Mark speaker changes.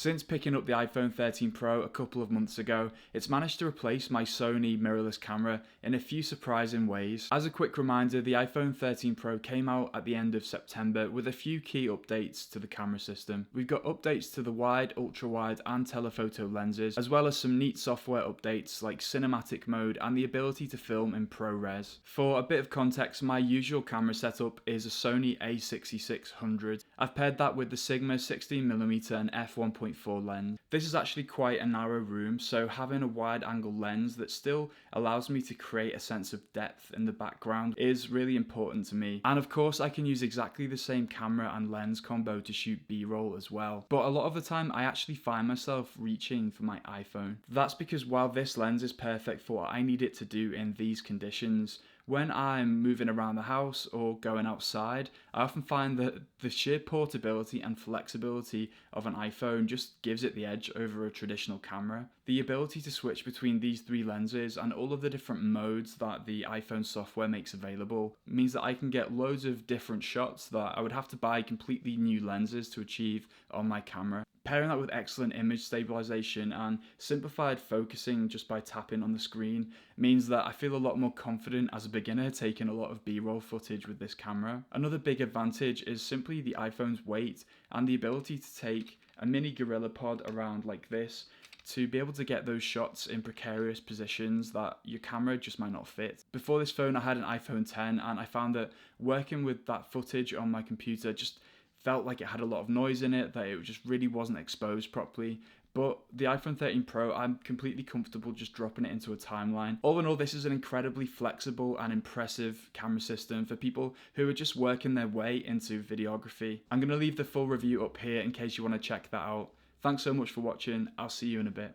Speaker 1: Since picking up the iPhone 13 Pro a couple of months ago, it's managed to replace my Sony mirrorless camera in a few surprising ways. As a quick reminder, the iPhone 13 Pro came out at the end of September with a few key updates to the camera system. We've got updates to the wide, ultra-wide and telephoto lenses, as well as some neat software updates like cinematic mode and the ability to film in ProRes. For a bit of context, my usual camera setup is a Sony A6600. I've paired that with the Sigma 16mm and f1.4 lens. This is actually quite a narrow room, so having a wide angle lens that still allows me to create a sense of depth in the background is really important to me. And of course I can use exactly the same camera and lens combo to shoot B-roll as well. But a lot of the time I actually find myself reaching for my iPhone. That's because while this lens is perfect for what I need it to do in these conditions, when I'm moving around the house or going outside, I often find that the sheer portability and flexibility of an iPhone just gives it the edge over a traditional camera. The ability to switch between these three lenses and all of the different modes that the iPhone software makes available means that I can get loads of different shots that I would have to buy completely new lenses to achieve on my camera. Pairing that with excellent image stabilization and simplified focusing just by tapping on the screen means that I feel a lot more confident as a beginner taking a lot of B-roll footage with this camera. Another big advantage is simply the iPhone's weight and the ability to take a mini Gorilla Pod around like this to be able to get those shots in precarious positions that your camera just might not fit. Before this phone I had an iPhone 10 and I found that working with that footage on my computer just felt like it had a lot of noise in it, that it just really wasn't exposed properly. But the iPhone 13 Pro, I'm completely comfortable just dropping it into a timeline. All in all, this is an incredibly flexible and impressive camera system for people who are just working their way into videography. I'm going to leave the full review up here in case you want to check that out. Thanks so much for watching. I'll see you in a bit.